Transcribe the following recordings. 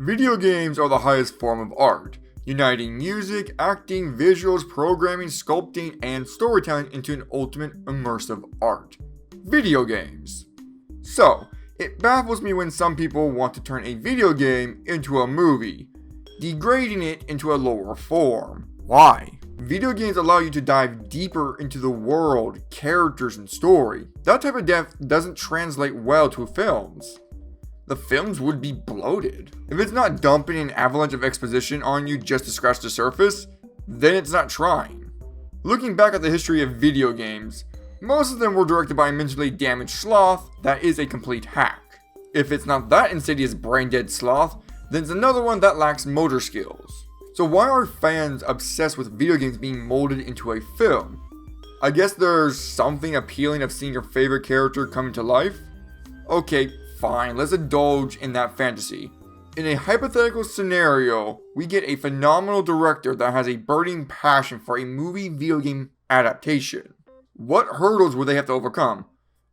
Video games are the highest form of art, uniting music, acting, visuals, programming, sculpting, and storytelling into an ultimate immersive art. Video games. So, it baffles me when some people want to turn a video game into a movie, degrading it into a lower form. Why? Video games allow you to dive deeper into the world, characters, and story. That type of depth doesn't translate well to films. The films would be bloated. If it's not dumping an avalanche of exposition on you just to scratch the surface, then it's not trying. Looking back at the history of video games, most of them were directed by a mentally damaged sloth that is a complete hack. If it's not that insidious brain-dead sloth, then it's another one that lacks motor skills. So why are fans obsessed with video games being molded into a film? I guess there's something appealing of seeing your favorite character come to life? Okay, fine, let's indulge in that fantasy. In a hypothetical scenario, we get a phenomenal director that has a burning passion for a movie video game adaptation. What hurdles would they have to overcome?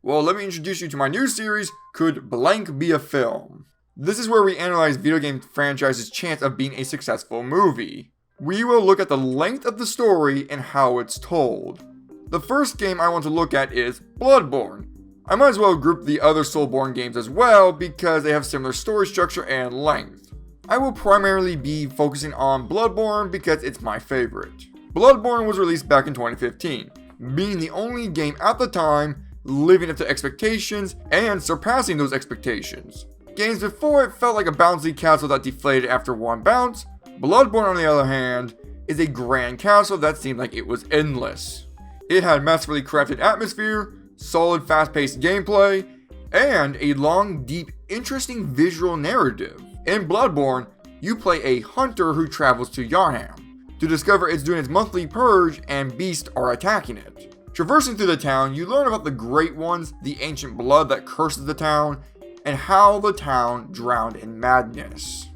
Well, let me introduce you to my new series, Could Blank Be a Film? This is where we analyze video game franchises' chance of being a successful movie. We will look at the length of the story and how it's told. The first game I want to look at is Bloodborne. I might as well group the other Soulborne games as well because they have similar story structure and length. I will primarily be focusing on Bloodborne because it's my favorite. Bloodborne was released back in 2015, being the only game at the time living up to expectations and surpassing those expectations. Games before it felt like a bouncy castle that deflated after one bounce. Bloodborne, on the other hand, is a grand castle that seemed like it was endless. It had masterfully crafted atmosphere, solid fast-paced gameplay, and a long, deep, interesting visual narrative. In Bloodborne, you play a hunter who travels to Yarnam to discover it's doing its monthly purge and beasts are attacking it. Traversing through the town, you learn about the Great Ones, the ancient blood that curses the town, and how the town drowned in madness.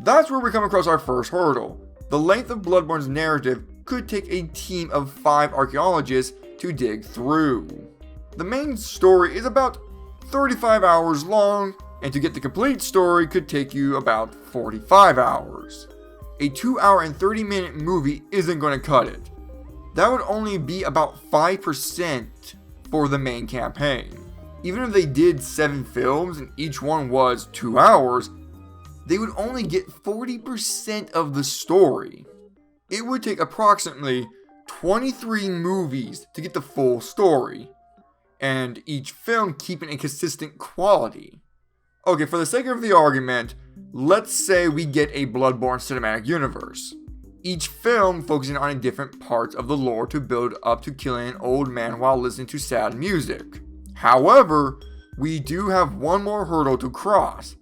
That's where we come across our first hurdle. The length of Bloodborne's narrative could take a team of 5 archaeologists to dig through. The main story is about 35 hours long, and to get the complete story could take you about 45 hours. A 2-hour and 30-minute movie isn't going to cut it. That would only be about 5% for the main campaign. Even if they did 7 films and each one was 2 hours, they would only get 40% of the story. It would take approximately 23 movies to get the full story, and each film keeping a consistent quality. Okay, for the sake of the argument, let's say we get a Bloodborne cinematic universe. Each film focusing on different parts of the lore to build up to killing an old man while listening to sad music. However, we do have one more hurdle to cross: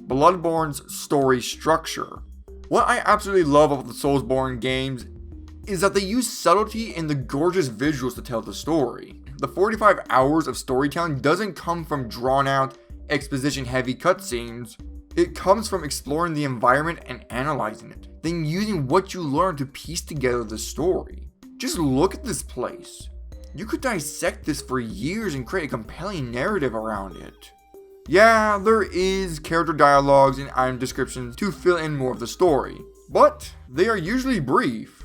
Bloodborne's story structure. What I absolutely love about the Soulsborne games is that they use subtlety and the gorgeous visuals to tell the story. The 45 hours of storytelling doesn't come from drawn out, exposition heavy cutscenes. It comes from exploring the environment and analyzing it, then using what you learn to piece together the story. Just look at this place. You could dissect this for years and create a compelling narrative around it. Yeah, there is character dialogues and item descriptions to fill in more of the story, but they are usually brief.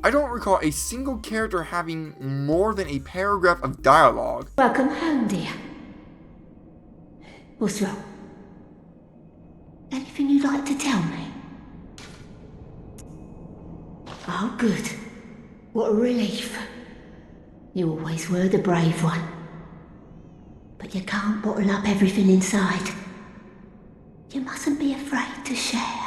I don't recall a single character having more than a paragraph of dialogue. Welcome home, dear. What's wrong? Anything you'd like to tell me? Oh, good. What a relief. You always were the brave one. But you can't bottle up everything inside. You mustn't be afraid to share.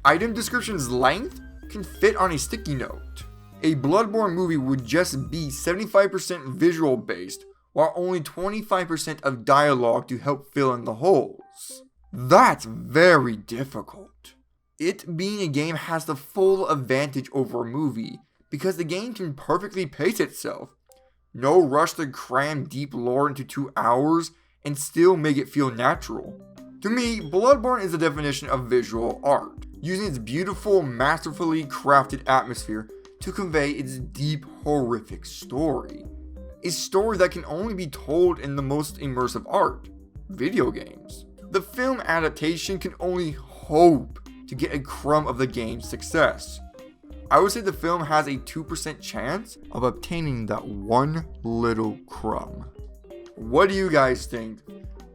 Item description's length can fit on a sticky note. A Bloodborne movie would just be 75% visual based, while only 25% of dialogue to help fill in the holes. That's very difficult. It being a game has the full advantage over a movie, because the game can perfectly pace itself. No rush to cram deep lore into 2 hours and still make it feel natural. To me, Bloodborne is the definition of visual art, using its beautiful, masterfully crafted atmosphere to convey its deep, horrific story. A story that can only be told in the most immersive art, video games. the film adaptation can only hope to get a crumb of the game's success. I would say the film has a 2% chance of obtaining that one little crumb. What do you guys think?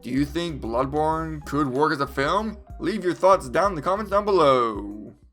Do you think Bloodborne could work as a film? Leave your thoughts down in the comments down below.